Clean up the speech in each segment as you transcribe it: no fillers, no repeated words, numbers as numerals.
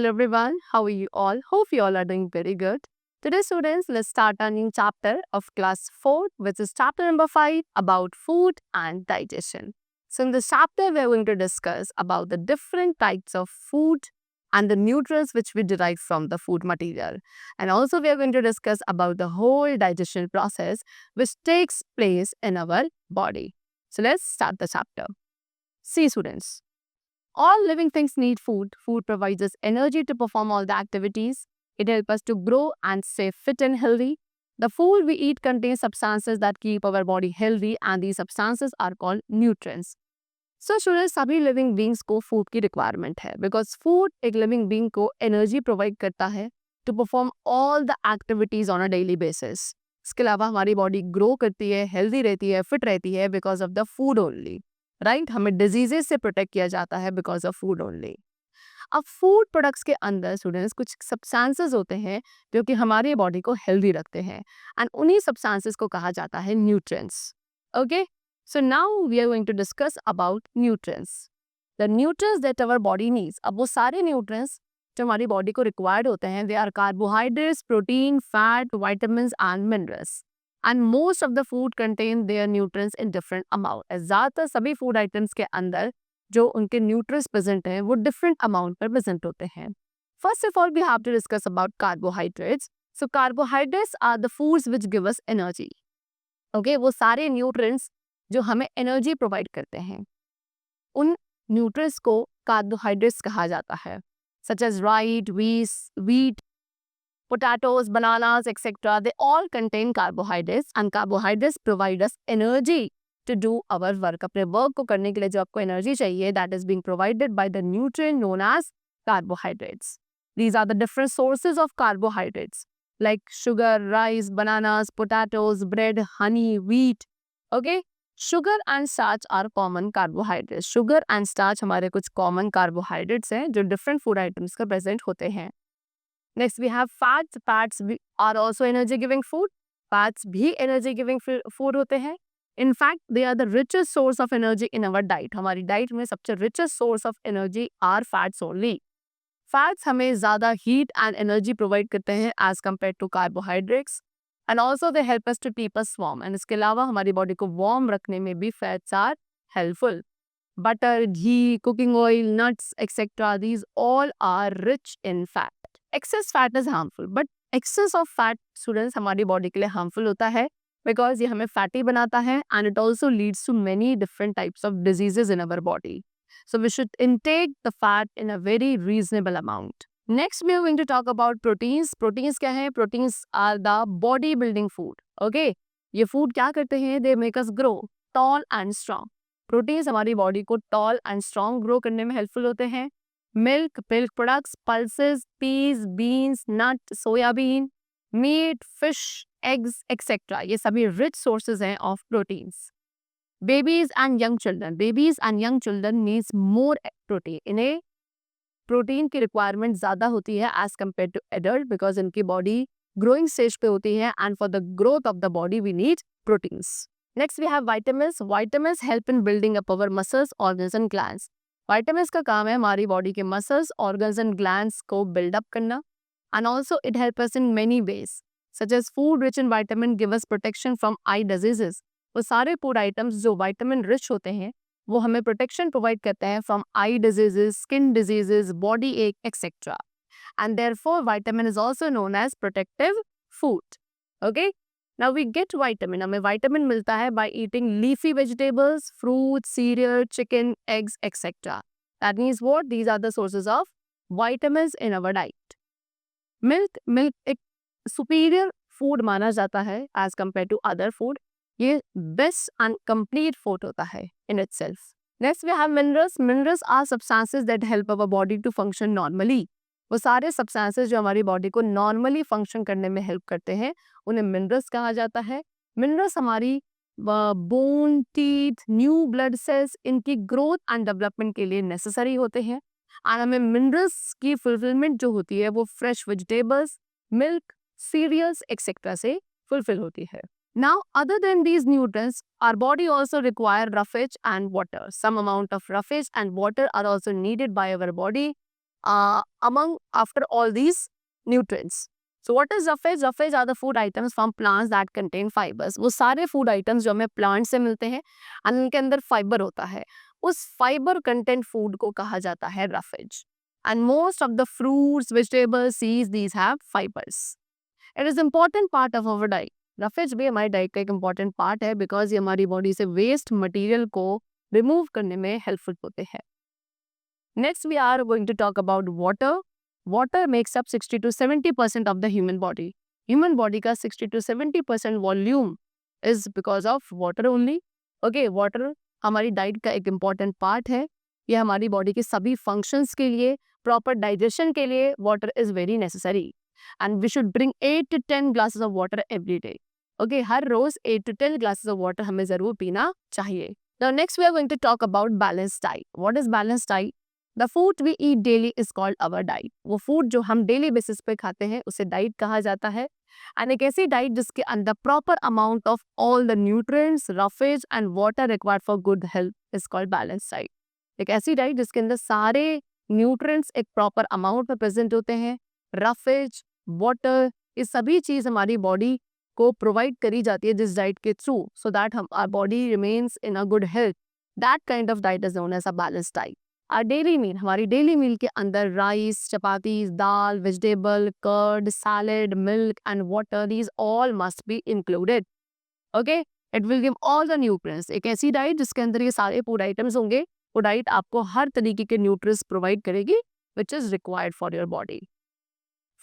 Hello everyone, how are you all? Hope you all are doing very good. Today students, let's start a new chapter of class 4 which is chapter number 5 about food and digestion. So in this chapter we are going to discuss about the different types of food and the nutrients which we derive from the food material. And also we are going to discuss about the whole digestion process which takes place in our body. So let's start the chapter. See students, all living things need food. Food provides us energy to perform all the activities. It helps us to grow and stay fit and healthy. The food we eat contains substances that keep our body healthy and these substances are called nutrients. So students सभी living beings को food की requirement है because food एक living being को energy provide करता है to perform all the activities on a daily basis. इसके अलावा हमारी बॉडी ग्रो करती है, हेल्दी रहती है, फिट रहती है because of the food only. Right, हमें डिजीजेस से प्रोटेक्ट किया जाता है बिकॉज ऑफ फूड ओनली. अब फूड प्रोडक्ट्स के अंदर स्टूडेंट्स कुछ सब्सटेंसेस होते हैं जो कि हमारी बॉडी को हेल्दी रखते हैं एंड उन्हीं सब्सटेंसेस को कहा जाता है nutrients. Okay, so now we are going to discuss about nutrients. The nutrients that our body needs. अब वो सारे nutrients जो हमारी बॉडी को रिक्वायर्ड होते हैं they are carbohydrates, protein, fat, vitamins and minerals. And most of the food contain their nutrients in different amount. ज़्यादातर सभी फूड आइटम्स के अंदर जो उनके न्यूट्रिएंट्स प्रेजेंट हैं वो डिफरेंट अमाउंट पर प्रेजेंट होते हैं. First of all we have to discuss about carbohydrates. So carbohydrates are the foods which give us energy. Okay, वो सारे न्यूट्रिएंट्स जो हमें एनर्जी प्रोवाइड करते हैं उन न्यूट्रिएंट्स को कार्बोहाइड्रेट्स कहा जाता है. Such as rice, wheat, potatoes, bananas, etc. They all contain carbohydrates and carbohydrates provide us energy to do our work. अपने वर्क को करने के लिए जो आपको एनर्जी चाहिए that is being provided by the nutrient known as carbohydrates. These are the different sources of carbohydrates like sugar, rice, bananas, potatoes, bread, honey, wheat. Okay, sugar and starch are common carbohydrates. Sugar and starch हमारे कुछ common carbohydrates हैं जो different food items का present होते हैं. Next we have fats. Fats are also energy giving food. Fats भी energy giving food होते हैं. In fact, they are the richest source of energy in our diet. हमारी diet में सबसे richest source of energy are fats only. Fats हमें ज़्यादा heat and energy provide करते हैं as compared to carbohydrates. And also they help us to keep us warm. And इसके अलावा हमारी body को warm रखने में भी fats are helpful. Butter, ghee, cooking oil, nuts, etc. These all are rich in fat. Excess fat is harmful, but excess of fat students हमारी body के लिए harmful होता है because ये हमें fatty बनाता है and it also leads to many different types of diseases in our body. So we should intake the fat in a very reasonable amount. Next we are going to talk about proteins. Proteins क्या है? Proteins are the body building food. Okay, ये food क्या करते हैं? They make us grow tall and strong. Proteins हमारी body को tall and strong grow करने में helpful होते हैं. Milk, milk products, pulses, peas, beans, nut, soybean, meat, fish, eggs, etc. ये सभी rich sources हैं of proteins. Babies and young children needs more protein. इन्हें प्रोटीन की रिक्वायरमेंट ज़्यादा होती है as compare to adult because इनकी बॉडी ग्रोइंग स्टेज पे होती है and for the growth of the body we need proteins. Next we have vitamins. Vitamins help in building up our muscles, organs and glands. Vitamins का काम है हमारी body के muscles, organs and glands को build up करना and also it help us in many ways such as food rich in vitamin give us protection from eye diseases. वो सारे food items जो वाइटामिन रिच होते हैं वो हमें प्रोटेक्शन प्रोवाइड करते हैं from eye diseases, skin diseases, body एक etcetera. And therefore vitamin is also known as protective food. Okay, now we get vitamin. हमें विटामिन मिलता है by eating leafy vegetables, fruit, cereal, chicken, eggs etcetera. That means what? These are the sources of vitamins in our diet. Milk एक superior food माना जाता है as compare to other food. ये best and complete food होता है in itself. Next we have minerals. Minerals are substances that help our body to function normally. वो सारे substances जो हमारी body को normally function करने में help करते हैं उन्हें minerals कहा जाता है. Minerals हमारी bone, teeth, new blood cells इनकी growth and development के लिए necessary होते हैं. और हमें minerals की fulfillment जो होती है वो fresh vegetables, milk, cereals etc. से fulfill होती है. Now, other than these nutrients, our body also require roughage and water. Some amount of roughage and water are also needed by our body among after all these nutrients. So what is roughage? Roughage are the food items from plants that contain fibers. वो सारे food items जो हमें plant से मिलते हैं और उनके अंदर fiber होता है, उस fiber content food को कहा जाता है roughage. And most of the fruits, vegetables, seeds, these have fibers. It is important part of our diet. Roughage भी हमारी डाइट का एक important part है because ये हमारी बॉडी से वेस्ट मटेरियल को रिमूव करने में हेल्पफुल होते हैं. Next, we are going to talk about water. Water makes up 60 to 70% of the human body. Human body का 60 to 70% volume is because of water only. Okay, water हमारी diet का एक important part है. ये हमारी body के सभी functions के लिए, proper digestion के लिए water is very necessary. And we should drink 8 to 10 glasses of water every day. Okay, her rose 8 to 10 glasses of water हमें जरूर पीना चाहिए. Now next we are going to talk about balanced diet. What is balanced diet? The food we eat daily is called our diet. वो food जो हम daily basis पे खाते हैं उसे diet कहा जाता है. And एक ऐसी diet जिसके अंदर proper amount of all the nutrients, roughage and water required for good health is called balanced diet. एक ऐसी diet जिसके अंदर सारे nutrients एक proper amount में present होते हैं, roughage, water, ये सभी चीज़ हमारी body को provide करी जाती है जिस diet के through, so that our body remains in a good health. That kind of diet is known as a balanced diet. Our daily meal, हमारी daily meal के अंदर rice, chapatis, dal, vegetable, curd, salad, milk and water, these all must be included. Okay? It will give all the nutrients. एक ऐसी diet जिसके अंदर ये सारे food items होंगे, वो diet आपको हर तरीके के nutrients provide करेगी, which is required for your body.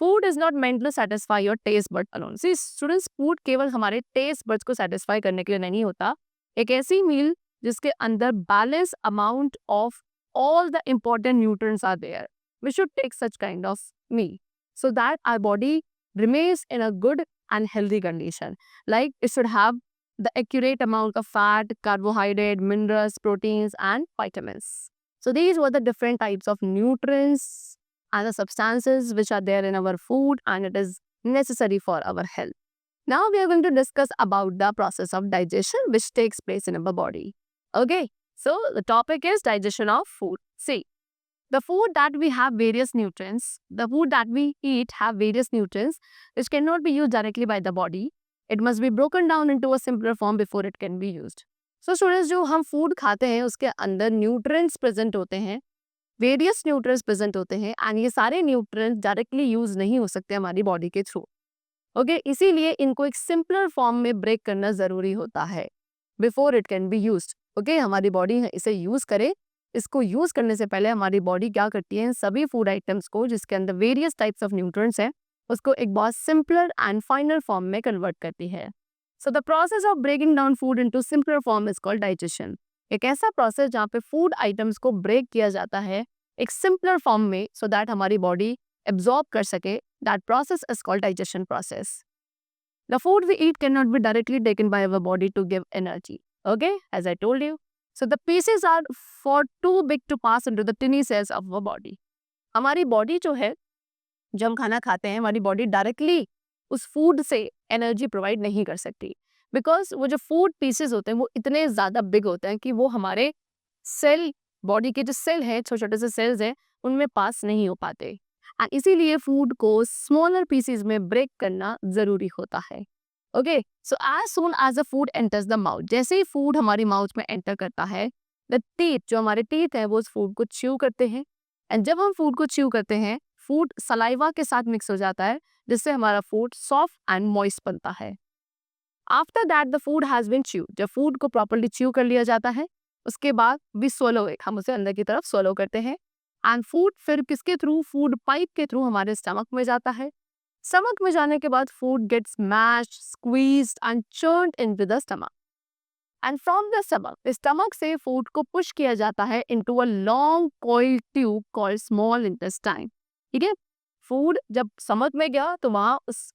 Food is not meant to satisfy your taste bud alone. See, students, food केवल हमारे taste buds को satisfy करने के लिए नहीं होता. एक ऐसी meal जिसके अंदर balance amount of all the important nutrients are there. We should take such kind of meal so that our body remains in a good and healthy condition. Like it should have the accurate amount of fat, carbohydrate, minerals, proteins and vitamins. So these were the different types of nutrients and the substances which are there in our food and it is necessary for our health. Now we are going to discuss about the process of digestion which takes place in our body. Okay. So, the topic is digestion of food. See, the food that we have various nutrients, the food that we eat have various nutrients which cannot be used directly by the body. It must be broken down into a simpler form before it can be used. So, students, जो हम food खाते हैं उसके अंदर nutrients present होते हैं, various nutrients present होते हैं and ये सारे nutrients directly use नहीं हो सकते हमारी body के through. Okay, इसीलिए इनको एक simpler form में break करना ज़रूरी होता है before it can be used. Okay हमारी बॉडी इसे यूज़ करे, इसको यूज़ करने से पहले हमारी बॉडी क्या करती है, सभी फूड आइटम्स को जिसके अंदर वेरियस टाइप्स ऑफ न्यूट्रिएंट्स हैं उसको एक बहुत सिंपलर एंड फाइनल फॉर्म में कन्वर्ट करती है. So the process of breaking down food into simpler form is called digestion. एक ऐसा प्रोसेस जहाँ पे फूड आइटम्स को ब्रेक किया जाता है एक सिंपलर फॉर्म में सो दैट हमारी बॉडी एब्जॉर्ब कर सके. That process is called digestion process. The food we eat can not be directly taken by our body to give energy. Okay, as I told you. So the pieces are for too big to pass into the tiny cells of our body. हमारी body जो है जब हम खाना खाते हैं हमारी body directly उस फूड से एनर्जी प्रोवाइड नहीं कर सकती बिकॉज वो जो फूड पीसेस होते हैं वो इतने ज़्यादा बिग होते हैं कि वो हमारे सेल बॉडी के जो सेल हैं छोटे छोटे से सेल्स हैं उनमें पास नहीं हो पाते एंड इसीलिए फूड को स्मॉलर पीसेस में ब्रेक करना ज़रूरी होता है. Okay so as soon as the food enters the mouth, जैसे ही फूड हमारी माउथ में एंटर करता है द टीथ जो हमारे टीथ है वो उस फूड को च्यू करते हैं एंड जब हम फूड को च्यू करते हैं फूड सलाइवा के साथ मिक्स हो जाता है जिससे हमारा फूड सॉफ्ट एंड मॉइस्ट बनता है. After that the food has been chew, जब फूड को प्रॉपरली च्यू कर लिया जाता है उसके बाद वी swallow it, हम उसे अंदर की तरफ swallow करते हैं एंड फूड फिर किसके थ्रू, फूड पाइप के थ्रू हमारे स्टमक में जाता है. स्टमक में जाने के बाद food gets mashed, squeezed and churned into the stomach and from the stomach से फूड को पुश किया जाता है into a long coiled tube called small intestine. ठीक है, फूड जब स्टमक में गया तो वहाँ उस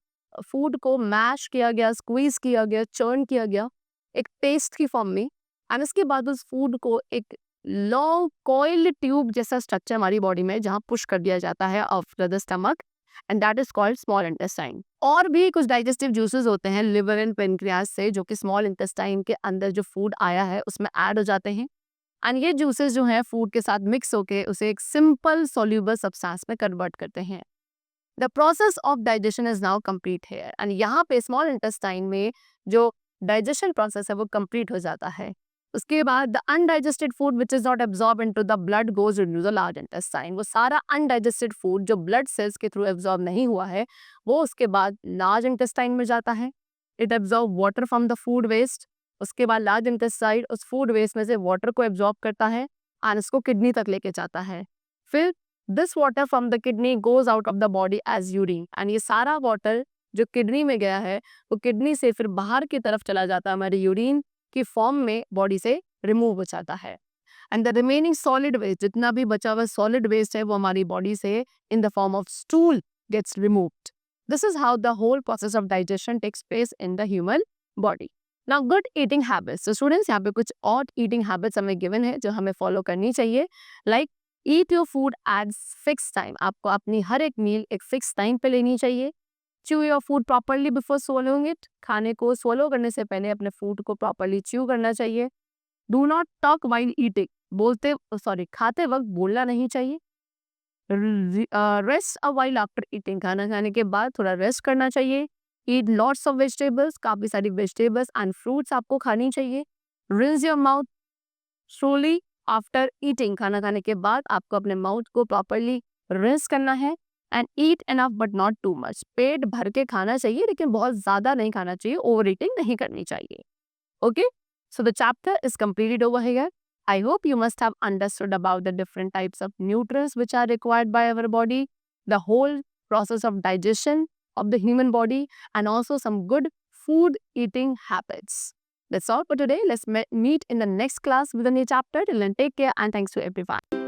फूड को मैश किया गया, स्क्वीज किया गया, चर्न किया गया एक पेस्ट की फॉर्म में एंड उसके बाद उस फूड को एक लॉन्ग कॉइल्ड ट्यूब जैसा स्ट्रक्चर हमारी बॉडी में जहाँ पुश कर दिया जाता है after the stomach and that is called small intestine. और भी कुछ डाइजेस्टिव जूसेस होते हैं लिवर एंड पेनक्रियाज से जो कि स्मॉल इंटेस्टाइन के अंदर जो फूड आया है उसमें ऐड हो जाते हैं एंड ये जूसेस जो हैं फूड के साथ मिक्स होके उसे एक सिंपल सोल्यूबल सब्सटेंस में कन्वर्ट करते हैं। The process of digestion is now complete here and यहाँ पे स्मॉल इंटेस्टाइन में जो डाइजेशन प्रोसेस है वो कंप्लीट हो जाता है। उसके बाद the undigested food which is not absorb into the blood goes into the large intestine. वो सारा अनडाइजेस्टेड फूड जो ब्लड सेल्स के थ्रू एब्जॉर्ब नहीं हुआ है वो उसके बाद लार्ज इंटेस्टाइन में जाता है। It absorb water from the food waste. उसके बाद लार्ज इंटेस्टाइन उस फूड वेस्ट में से वाटर को एब्जॉर्ब करता है एंड इसको किडनी तक लेके जाता है। फिर this water from the kidney goes out of the body as urine and ये सारा वाटर जो किडनी में गया है वो किडनी से फिर बाहर की तरफ चला जाता है, हमारे यूरिन की फॉर्म में बॉडी से रिमूव हो जाता है। And the remaining solid waste, जितना भी बचा हुआ सॉलिड वेस्ट है वो हमारी बॉडी से in the form of stool gets removed. This is how the whole process of digestion takes place in the human body. Now good eating habits, तो students यहाँ पे कुछ और ईटिंग हैबिट्स हमें गिवन है जो हमें फॉलो करनी चाहिए। Like eat your food at fix time, आपको अपनी हर एक मील एक फिक्स टाइम पे लेनी चाहिए। Chew your food properly before swallowing it, खाने को swallow करने से पहले अपने फूड को प्रॉपरली च्यू करना चाहिए। Do not talk while eating, खाते वक्त बोलना नहीं चाहिए। Rest a while after eating, खाना खाने के बाद थोड़ा रेस्ट करना चाहिए। ईट लॉट्स ऑफ वेजिटेबल्स, काफ़ी सारी वेजिटेबल्स एंड फ्रूट्स आपको खानी चाहिए। Rinse your mouth slowly after eating, खाना खाने के बाद आपको अपने माउथ को प्रॉपरली रिंस करना है। And eat enough but not too much, पेट भर के खाना चाहिए लेकिन बहुत ज़्यादा नहीं खाना चाहिए, ओवर ईटिंग नहीं करनी चाहिए। Okay, so the chapter is completed over here. I hope you must have understood about the different types of nutrients which are required by our body, the whole process of digestion of the human body, and also some good food eating habits. That's all for today. Let's meet in the next class with a new chapter. Till then, take care and thanks to everyone.